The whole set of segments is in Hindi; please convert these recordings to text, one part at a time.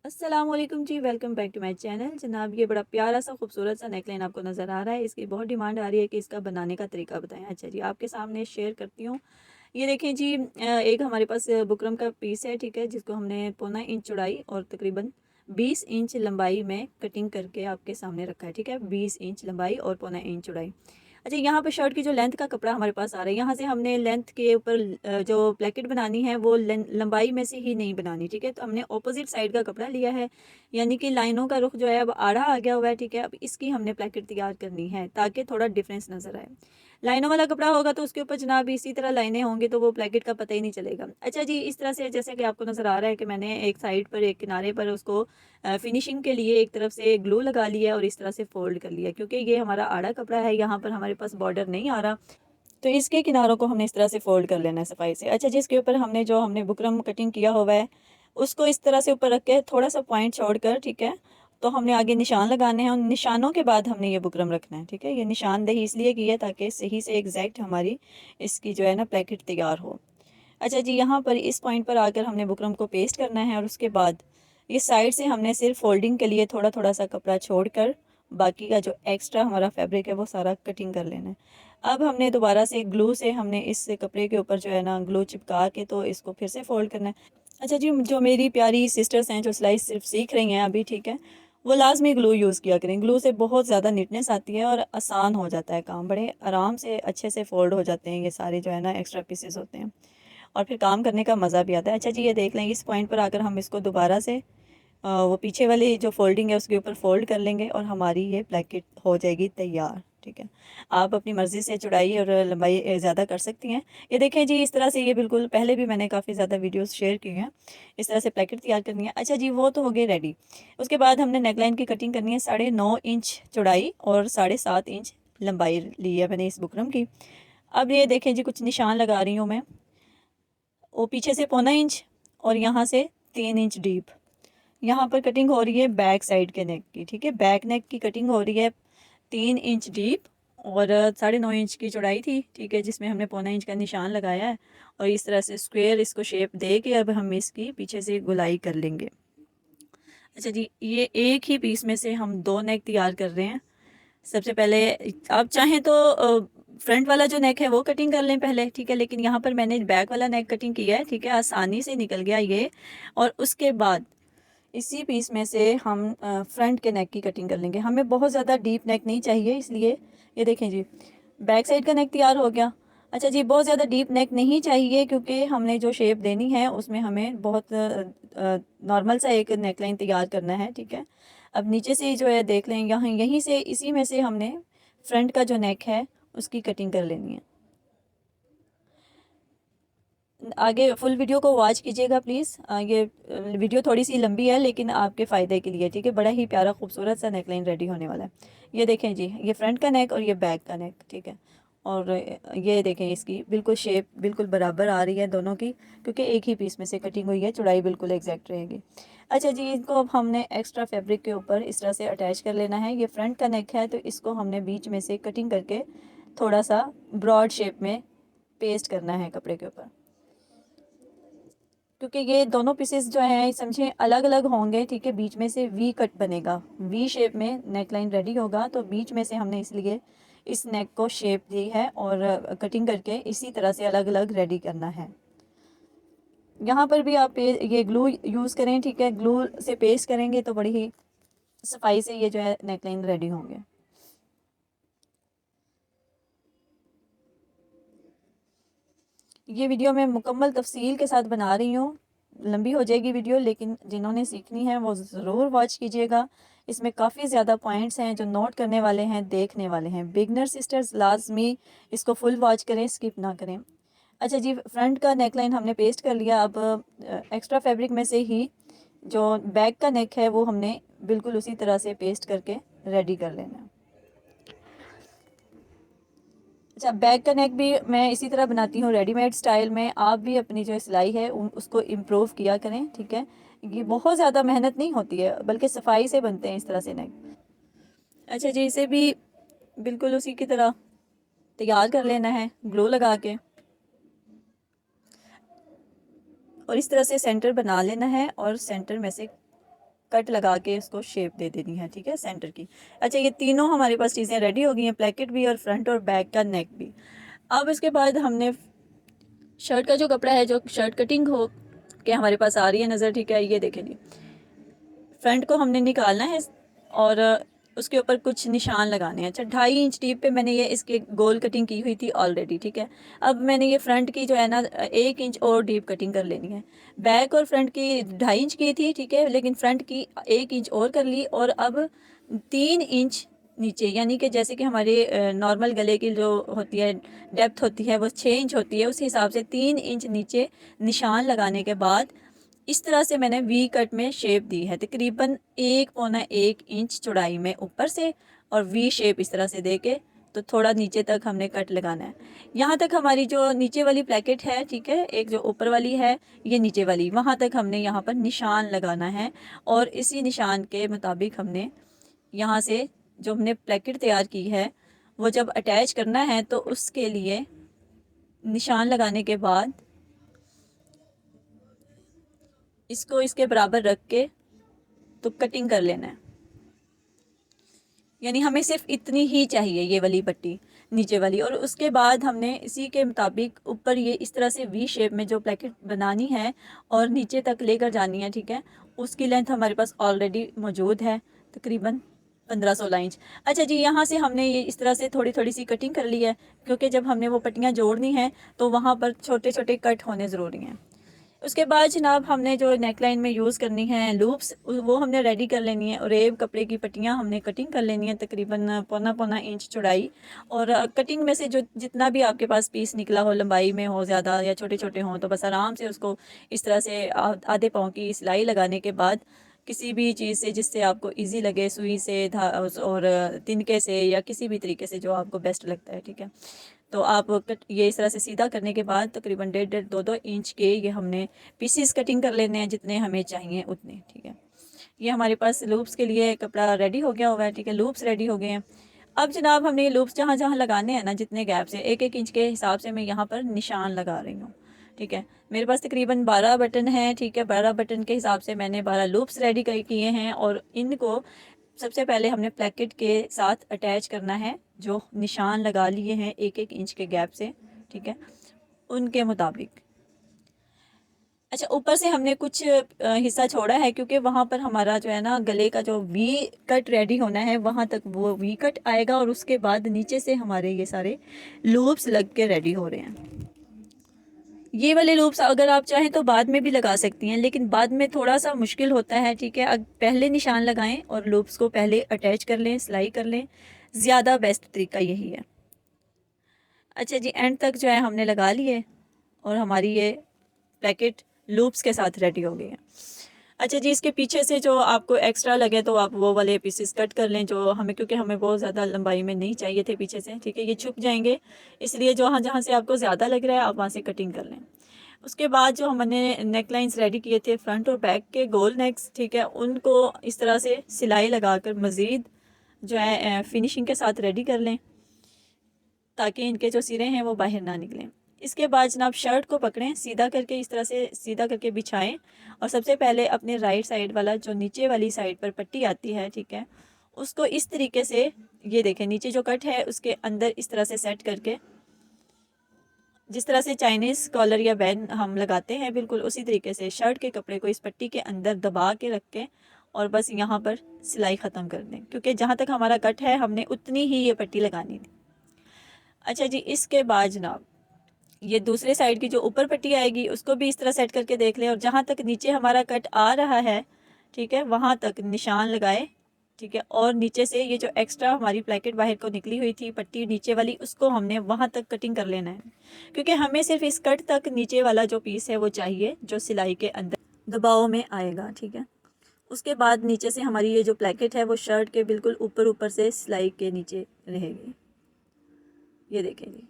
अस्सलामुअलैकुम जी, welcome back to my channel. जनाब, ये बड़ा प्यारा सा खूबसूरत सा नेकलाइन आपको नज़र आ रहा है। इसकी बहुत डिमांड आ रही है कि इसका बनाने का तरीका बताएं। अच्छा जी, आपके सामने शेयर करती हूँ। ये देखें जी, एक हमारे पास बुकरम का पीस है, ठीक है, जिसको हमने 1.25 इंच चौड़ाई और तकरीबन 20 इंच लंबाई में कटिंग करके आपके सामने रखा है। ठीक है, 20 इंच लंबाई और 1.25 इंच चौड़ाई। अच्छा, यहाँ पे शर्ट की जो लेंथ का कपड़ा हमारे पास आ रहा है, यहाँ से हमने लेंथ के ऊपर जो प्लेकेट बनानी है वो लंबाई में से ही नहीं बनानी। ठीक है, तो हमने ऑपोजिट साइड का कपड़ा लिया है, यानी कि लाइनों का रुख जो है अब आड़ा आ गया हुआ है। ठीक है, अब इसकी हमने प्लेकेट तैयार करनी है ताकि थोड़ा डिफरेंस नजर आए। लाइनों वाला कपड़ा होगा तो उसके ऊपर जनाब इसी तरह लाइनें होंगी तो वो प्लेकेट का पता ही नहीं चलेगा। अच्छा जी, इस तरह से जैसे कि आपको नजर आ रहा है कि मैंने एक साइड पर, एक किनारे पर उसको फिनिशिंग के लिए एक तरफ से ग्लू लगा लिया और इस तरह से फोल्ड कर लिया, क्योंकि ये हमारा आड़ा कपड़ा है, यहाँ पर हमारे पास बॉर्डर नहीं आ रहा। तो इसके किनारों को हमने इस तरह से फोल्ड कर लेना है सफाई से। अच्छा जी, इसके ऊपर हमने बुकरम कटिंग किया हुआ है उसको इस तरह से ऊपर रख के थोड़ा सा पॉइंट छोड़कर, ठीक है, तो हमने आगे निशान लगाने हैं। उन निशानों के बाद हमने ये बुकरम रखना है। ठीक है, ये निशानदेही इसलिए की है ताकि सही से एग्जैक्ट हमारी इसकी जो है ना प्लेकेट तैयार हो। अच्छा जी, यहाँ पर इस पॉइंट पर आकर हमने बुकरम को पेस्ट करना है और उसके बाद इस साइड से हमने सिर्फ फोल्डिंग के लिए थोड़ा थोड़ा सा कपड़ा छोड़कर बाकी का जो एक्स्ट्रा हमारा फैब्रिक है वो सारा कटिंग कर लेना है। अब हमने दोबारा से ग्लू से हमने इस कपड़े के ऊपर जो है ना ग्लू चिपका के तो इसको फिर से फोल्ड करना है। अच्छा जी, जो मेरी प्यारी सिस्टर्स हैं जो सिलाई सिर्फ सीख रही हैं अभी, ठीक है, वो लाजमी ग्लू यूज़ किया करें। ग्लू से बहुत ज़्यादा नीटनेस आती है और आसान हो जाता है काम, बड़े आराम से अच्छे से फोल्ड हो जाते हैं ये सारे जो है ना एक्स्ट्रा पीसेस होते हैं और फिर काम करने का मज़ा भी आता है। अच्छा जी, ये देख लें, इस पॉइंट पर आकर हम इसको दोबारा से वो पीछे वाली जो फोल्डिंग है उसके ऊपर फोल्ड कर लेंगे और हमारी ये ब्लैकेट हो जाएगी तैयार। ठीक है, आप अपनी मर्ज़ी से चौड़ाई और लंबाई ज़्यादा कर सकती हैं। ये देखें जी, इस तरह से ये बिल्कुल पहले भी मैंने काफ़ी ज़्यादा वीडियोस शेयर की हैं। इस तरह से प्लेकेट तैयार करनी है। अच्छा जी, वो तो हो गई रेडी। उसके बाद हमने नेकलाइन की कटिंग करनी है। 9.5 इंच चौड़ाई और 7.5 इंच लंबाई ली है मैंने इस बुकरम की। अब ये देखें जी, कुछ निशान लगा रही हूँ मैं। वो पीछे से 1.25 इंच और यहाँ से 3 इंच डीप। यहाँ पर कटिंग हो रही है बैक साइड के नेक की। ठीक है, बैक नेक की कटिंग हो रही है 3 इंच डीप और 9.5 इंच की चौड़ाई थी। ठीक है, जिसमें हमने 1.25 इंच का निशान लगाया है और इस तरह से स्क्वायर इसको शेप दे के अब हम इसकी पीछे से गुलाई कर लेंगे। अच्छा जी, ये एक ही पीस में से हम दो नेक तैयार कर रहे हैं। सबसे पहले आप चाहें तो फ्रंट वाला जो नेक है वो कटिंग कर लें पहले, ठीक है, लेकिन यहाँ पर मैंने बैक वाला नेक कटिंग किया है। ठीक है, आसानी से निकल गया ये। और उसके बाद इसी पीस में से हम फ्रंट के नेक की कटिंग कर लेंगे। हमें बहुत ज़्यादा डीप नेक नहीं चाहिए, इसलिए ये देखें जी, बैक साइड का नेक तैयार हो गया। अच्छा जी, बहुत ज़्यादा डीप नेक नहीं चाहिए क्योंकि हमने जो शेप देनी है उसमें हमें बहुत नॉर्मल सा एक नेकलाइन तैयार करना है। ठीक है, अब नीचे से जो है देख लें, यहाँ यहीं से इसी में से हमने फ्रंट का जो नेक है उसकी कटिंग कर लेनी है। आगे फुल वीडियो को वॉच कीजिएगा प्लीज़। ये वीडियो थोड़ी सी लंबी है लेकिन आपके फ़ायदे के लिए। ठीक है, बड़ा ही प्यारा खूबसूरत सा नेकलाइन रेडी होने वाला है। ये देखें जी, ये फ्रंट का नेक और ये बैक का नेक। ठीक है, और ये देखें इसकी बिल्कुल शेप बिल्कुल बराबर आ रही है दोनों की, क्योंकि एक ही पीस में से कटिंग हुई है, चौड़ाई बिल्कुल एग्जैक्ट रहेगी। अच्छा जी, इनको अब हमने एक्स्ट्रा फैब्रिक के ऊपर इस तरह से अटैच कर लेना है। ये फ्रंट का नेक है तो इसको हमने बीच में से कटिंग करके थोड़ा सा ब्रॉड शेप में पेस्ट करना है कपड़े के ऊपर, क्योंकि ये दोनों पीसेस जो हैं समझे अलग अलग होंगे। ठीक है, बीच में से वी कट बनेगा, वी शेप में नेकलाइन रेडी होगा, तो बीच में से हमने इसलिए इस नेक को शेप दी है और कटिंग करके इसी तरह से अलग अलग रेडी करना है। यहाँ पर भी आप ये ग्लू यूज़ करें। ठीक है, ग्लू से पेस्ट करेंगे तो बड़ी ही सफाई से ये जो है नेकलाइन रेडी होंगे। ये वीडियो मैं मुकम्मल तफसील के साथ बना रही हूँ, लंबी हो जाएगी वीडियो, लेकिन जिन्होंने सीखनी है वो ज़रूर वॉच कीजिएगा। इसमें काफ़ी ज़्यादा पॉइंट्स हैं जो नोट करने वाले हैं, देखने वाले हैं। बिगनर सिस्टर्स लाजमी इसको फुल वॉच करें, स्किप ना करें। अच्छा जी, फ्रंट का नेकलाइन हमने पेस्ट कर लिया। अब एक्स्ट्रा फैब्रिक में से ही जो बैक का नेक है वो हमने बिल्कुल उसी तरह से पेस्ट करके रेडी कर लेना है। अच्छा, बैक का नेक भी मैं इसी तरह बनाती हूँ रेडीमेड स्टाइल में। आप भी अपनी जो सिलाई है उसको इम्प्रूव किया करें। ठीक है, ये बहुत ज़्यादा मेहनत नहीं होती है, बल्कि सफाई से बनते हैं इस तरह से नेक। अच्छा जी, इसे भी बिल्कुल उसी की तरह तैयार कर लेना है ग्लू लगा के और इस तरह से सेंटर बना लेना है और सेंटर में से कट लगा के इसको शेप दे देनी है, ठीक है, सेंटर की। अच्छा, ये तीनों हमारे पास चीज़ें रेडी हो गई हैं, प्लेकेट भी और फ्रंट और बैक का नेक भी। अब इसके बाद हमने शर्ट का जो कपड़ा है, जो शर्ट कटिंग हो के हमारे पास आ रही है नज़र, ठीक है, ये देखें जी, फ्रंट को हमने निकालना है और उसके ऊपर कुछ निशान लगाने हैं। अच्छा, 2.5 इंच डीप पे मैंने ये इसके गोल कटिंग की हुई थी ऑलरेडी, ठीक है। अब मैंने ये फ्रंट की जो है ना 1 इंच और डीप कटिंग कर लेनी है। बैक और फ्रंट की 2.5 इंच की थी, ठीक है, लेकिन फ्रंट की 1 इंच और कर ली और अब 3 इंच नीचे, यानी कि जैसे कि हमारे नॉर्मल गले की जो होती है डेप्थ होती है वो 6 इंच होती है, उस हिसाब से 3 इंच नीचे निशान लगाने के बाद इस तरह से मैंने वी कट में शेप दी है, तकरीबन 1 पौना 1 इंच चौड़ाई में ऊपर से, और वी शेप इस तरह से दे के तो थोड़ा नीचे तक हमने कट लगाना है। यहाँ तक हमारी जो नीचे वाली प्लेकेट है, ठीक है, एक जो ऊपर वाली है, ये नीचे वाली, वहाँ तक हमने यहाँ पर निशान लगाना है। और इसी निशान के मुताबिक हमने यहाँ से जो हमने प्लेकेट तैयार की है वो जब अटैच करना है तो उसके लिए निशान लगाने के बाद इसको इसके बराबर रख के तो कटिंग कर लेना है। यानी हमें सिर्फ इतनी ही चाहिए, ये वाली पट्टी नीचे वाली, और उसके बाद हमने इसी के मुताबिक ऊपर ये इस तरह से वी शेप में जो प्लेकेट बनानी है और नीचे तक लेकर जानी है, ठीक है। उसकी लेंथ हमारे पास ऑलरेडी मौजूद है, तकरीबन 15-16 इंच। अच्छा जी, यहाँ से हमने ये इस तरह से थोड़ी थोड़ी सी कटिंग कर ली है, क्योंकि जब हमने वो पट्टियाँ जोड़नी हैं तो वहाँ पर छोटे छोटे कट होने ज़रूरी हैं। उसके बाद जनाब हमने जो नेक लाइन में यूज़ करनी है लूप्स, वो हमने रेडी कर लेनी है, और रेब कपड़े की पट्टियाँ हमने कटिंग कर लेनी है, तकरीबन 1.25 इंच चौड़ाई। और कटिंग में से जो जितना भी आपके पास पीस निकला हो, लंबाई में हो ज़्यादा या छोटे छोटे हों, तो बस आराम से उसको इस तरह से आधे पाँव की सिलाई लगाने के बाद किसी भी चीज़ से जिससे आपको इजी लगे, सुई से और तिनके से या किसी भी तरीके से जो आपको बेस्ट लगता है, ठीक है। तो आप ये इस तरह से सीधा करने के बाद तकरीबन 1.5-2 इंच के ये हमने पीसीस कटिंग कर लेने हैं, जितने हमें चाहिए उतने, ठीक है। ये हमारे पास लूप्स के लिए कपड़ा रेडी हो गया हुआ है, ठीक है, लूप्स रेडी हो गए हैं। अब जनाब हमने ये लूप्स जहाँ जहाँ लगाने हैं ना, जितने गैप से 1-1 इंच के हिसाब से मैं यहाँ पर निशान लगा रही हूँ, ठीक है। मेरे पास तकरीबन 12 बटन हैं, ठीक है, 12 बटन के हिसाब से मैंने 12 लूप्स रेडी किए हैं, और इनको सबसे पहले हमने प्लेकेट के साथ अटैच करना है, जो निशान लगा लिए हैं 1-1 इंच के गैप से, ठीक है, उनके मुताबिक। अच्छा, ऊपर से हमने कुछ हिस्सा छोड़ा है, क्योंकि वहाँ पर हमारा जो है ना गले का जो वी कट रेडी होना है, वहाँ तक वो वी कट आएगा, और उसके बाद नीचे से हमारे ये सारे लूप्स लग के रेडी हो रहे हैं। ये वाले लूप्स अगर आप चाहें तो बाद में भी लगा सकती हैं, लेकिन बाद में थोड़ा सा मुश्किल होता है, ठीक है। पहले निशान लगाएं और लूप्स को पहले अटैच कर लें, सिलाई कर लें, ज़्यादा बेस्ट तरीका यही है। अच्छा जी, एंड तक जो है हमने लगा लिए और हमारी ये पैकेट लूप्स के साथ रेडी हो गई है। अच्छा जी, इसके पीछे से जो आपको एक्स्ट्रा लगे तो आप वो वाले पीसेस कट कर लें, जो हमें, क्योंकि हमें बहुत ज़्यादा लंबाई में नहीं चाहिए थे पीछे से, ठीक है, ये छुप जाएंगे, इसलिए जहाँ जहाँ से आपको ज़्यादा लग रहा है आप वहाँ से कटिंग कर लें। उसके बाद जो हमने नेक लाइन्स रेडी किए थे फ्रंट और बैक के गोल नेक्स, ठीक है, उनको इस तरह से सिलाई लगाकर मज़ीद जो है फिनिशिंग के साथ रेडी कर लें, ताकि इनके जो सिरे हैं वो बाहर ना निकलें। इसके बाद जनाब शर्ट को पकड़ें, सीधा करके इस तरह से सीधा करके बिछाएं, और सबसे पहले अपने राइट साइड वाला जो नीचे वाली साइड पर पट्टी आती है, ठीक है, उसको इस तरीके से, ये देखें, नीचे जो कट है उसके अंदर इस तरह से सेट करके, जिस तरह से चाइनीज़ कॉलर या बैन हम लगाते हैं, बिल्कुल उसी तरीके से शर्ट के कपड़े को इस पट्टी के अंदर दबा के रख के और बस यहाँ पर सिलाई ख़त्म कर दें, क्योंकि जहाँ तक हमारा कट है हमने उतनी ही ये पट्टी लगानी थी। अच्छा जी, इसके बाद जनाब ये दूसरे साइड की जो ऊपर पट्टी आएगी उसको भी इस तरह सेट करके देख लें, और जहाँ तक नीचे हमारा कट आ रहा है, ठीक है, वहाँ तक निशान लगाए, ठीक है, और नीचे से ये जो एक्स्ट्रा हमारी प्लेकेट बाहर को निकली हुई थी पट्टी नीचे वाली, उसको हमने वहाँ तक कटिंग कर लेना है, क्योंकि हमें सिर्फ इस कट तक नीचे वाला जो पीस है वो चाहिए, जो सिलाई के अंदर दबाव में आएगा, ठीक है। उसके बाद नीचे से हमारी ये जो प्लेकेट है वो शर्ट के बिल्कुल ऊपर ऊपर से सिलाई के नीचे रहेगी, ये देखेंगे।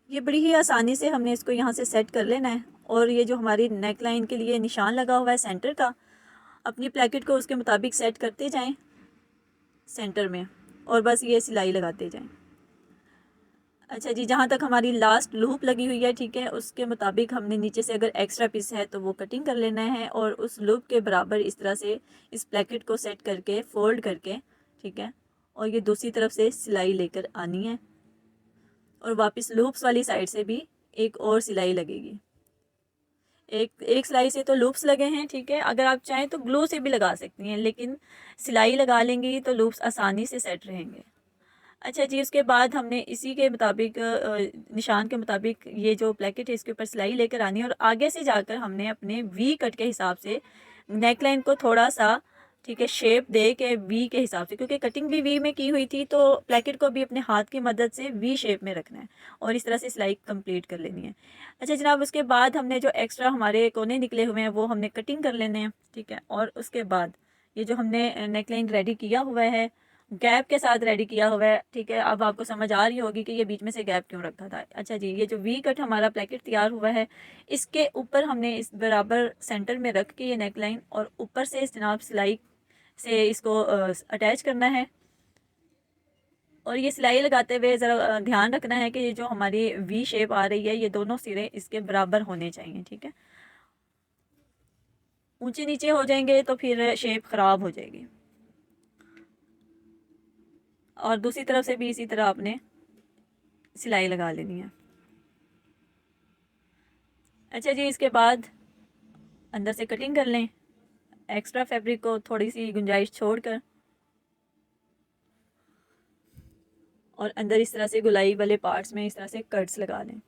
ये बड़ी ही आसानी से हमने इसको यहाँ से सेट कर लेना है, और ये जो हमारी नेक लाइन के लिए निशान लगा हुआ है सेंटर का, अपनी प्लेकेट को उसके मुताबिक सेट करते जाएं सेंटर में, और बस ये सिलाई लगाते जाएं। अच्छा जी, जहाँ तक हमारी लास्ट लूप लगी हुई है, ठीक है, उसके मुताबिक हमने नीचे से अगर एक्स्ट्रा पीस है तो वो कटिंग कर लेना है और उस लूप के बराबर इस तरह से इस प्लेकेट को सेट करके फोल्ड करके, ठीक है, और ये दूसरी तरफ से सिलाई लेकर आनी है और वापस लूप्स वाली साइड से भी एक और सिलाई लगेगी। एक एक सिलाई से तो लूप्स लगे हैं, ठीक है, अगर आप चाहें तो ग्लू से भी लगा सकती हैं, लेकिन सिलाई लगा लेंगी तो लूप्स आसानी से सेट रहेंगे। अच्छा जी, उसके बाद हमने इसी के मुताबिक निशान के मुताबिक ये जो प्लेकेट है इसके ऊपर सिलाई लेकर आनी है और आगे से जाकर हमने अपने वी कट के हिसाब से नेक लाइन को थोड़ा सा, ठीक है, शेप दे के वी के हिसाब से, क्योंकि कटिंग भी वी में की हुई थी तो प्लेकेट को भी अपने हाथ की मदद से वी शेप में रखना है और इस तरह से सिलाई कंप्लीट कर लेनी है। अच्छा जनाब, उसके बाद हमने जो एक्स्ट्रा हमारे कोने निकले हुए हैं वो हमने कटिंग कर लेने हैं, ठीक है, और उसके बाद ये जो हमने नेक लाइन रेडी किया हुआ है गैप के साथ रेडी किया हुआ है, ठीक है, अब आपको समझ आ रही होगी कि ये बीच में से गैप क्यों रखा था। अच्छा जी, ये जो वी कट हमारा प्लेकेट तैयार हुआ है इसके ऊपर हमने इस बराबर सेंटर में रख के ये नेक लाइन और ऊपर से इस जनाब सिलाई से इसको अटैच करना है और ये सिलाई लगाते हुए ज़रा ध्यान रखना है कि ये जो हमारी वी शेप आ रही है ये दोनों सिरे इसके बराबर होने चाहिए, ठीक है, ऊंचे नीचे हो जाएंगे तो फिर शेप ख़राब हो जाएगी। और दूसरी तरफ से भी इसी तरह आपने सिलाई लगा लेनी है। अच्छा जी, इसके बाद अंदर से कटिंग कर लें, एक्स्ट्रा फैब्रिक को थोड़ी सी गुंजाइश छोड़कर और अंदर इस तरह से गुलाई वाले पार्ट्स में इस तरह से कट्स लगा लें,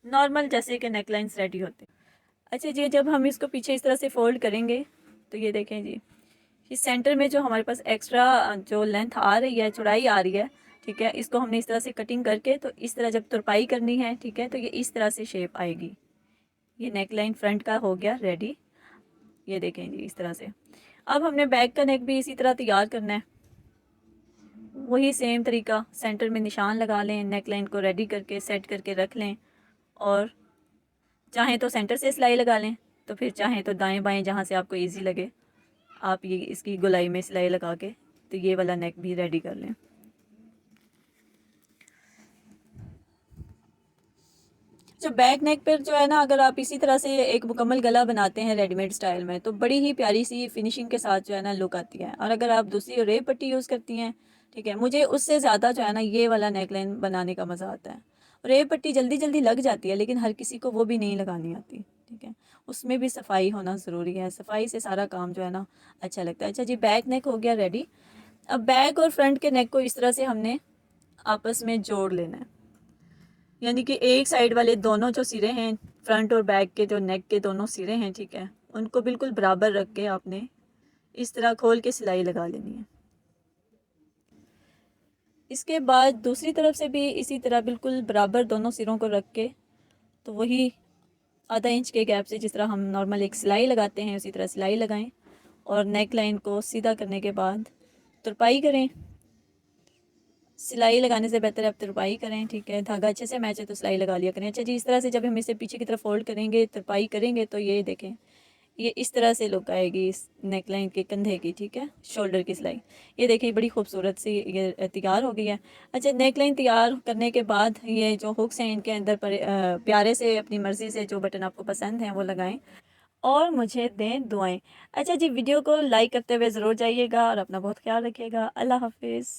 नॉर्मल जैसे कि नेकलाइंस रेडी होते हैं। अच्छा जी, जब हम इसको पीछे इस तरह से फोल्ड करेंगे तो ये देखें जी, इस सेंटर में जो हमारे पास एक्स्ट्रा जो लेंथ आ रही है, चौड़ाई आ रही है, ठीक है, इसको हमने इस तरह से कटिंग करके तो इस तरह जब तुरपाई करनी है, ठीक है, तो ये इस तरह से शेप आएगी। ये नेकलाइन फ्रंट का हो गया रेडी, ये देखें जी इस तरह से। अब हमने बैक का नेक भी इसी तरह तैयार करना है, वही सेम तरीका, सेंटर में निशान लगा लें, नेकलाइन को रेडी करके सेट करके रख लें और चाहें तो सेंटर से सिलाई लगा लें, तो फिर चाहें तो दाएं बाएं जहाँ से आपको इजी लगे आप ये इसकी गोलाई में सिलाई लगा के तो ये वाला नेक भी रेडी कर लें। जो बैक नेक पर जो है ना, अगर आप इसी तरह से एक मुकम्मल गला बनाते हैं रेडीमेड स्टाइल में तो बड़ी ही प्यारी सी फिनिशिंग के साथ जो है ना लुक आती है। और अगर आप दूसरी रेब पट्टी यूज़ करती हैं, ठीक है, मुझे उससे ज़्यादा जो है ना ये वाला नेकलाइन बनाने का मज़ा आता है। रेब पट्टी जल्दी जल्दी लग जाती है लेकिन हर किसी को वो भी नहीं लगानी आती, ठीक है, उसमें भी सफाई होना ज़रूरी है, सफाई से सारा काम जो है ना अच्छा लगता है। अच्छा जी, बैक नेक हो गया रेडी। अब बैक और फ्रंट के नेक को इस तरह से हमने आपस में जोड़ लेना है, यानी कि एक साइड वाले दोनों जो सिरे हैं, फ्रंट और बैक के जो नेक के दोनों सिरे हैं, ठीक है, उनको बिल्कुल बराबर रख के आपने इस तरह खोल के सिलाई लगा लेनी है। इसके बाद दूसरी तरफ से भी इसी तरह बिल्कुल बराबर दोनों सिरों को रख के तो वही आधा इंच के गैप से जिस तरह हम नॉर्मल एक सिलाई लगाते हैं उसी तरह सिलाई लगाएं और नेक लाइन को सीधा करने के बाद तुरपाई करें। सिलाई लगाने से बेहतर है आप तुरपाई करें, ठीक है, धागा अच्छे से मैच है तो सिलाई लगा लिया करें। अच्छा जी, इस तरह से जब हम इसे पीछे की तरफ फोल्ड करेंगे, तुरपाई करेंगे तो ये देखें ये इस तरह से लुक आएगी इस नेक लाइन के कंधे की, ठीक है, शोल्डर की सिलाई। ये देखिए बड़ी खूबसूरत सी ये तैयार हो गई है। अच्छा, नेक लाइन तैयार करने के बाद ये जो हुक्स हैं इनके अंदर पर प्यारे से अपनी मर्ज़ी से जो बटन आपको पसंद हैं वो लगाएं और मुझे दें दुआएं। अच्छा जी, वीडियो को लाइक करते हुए ज़रूर जाइएगा और अपना बहुत ख्याल रखिएगा। अल्लाह हाफिज़।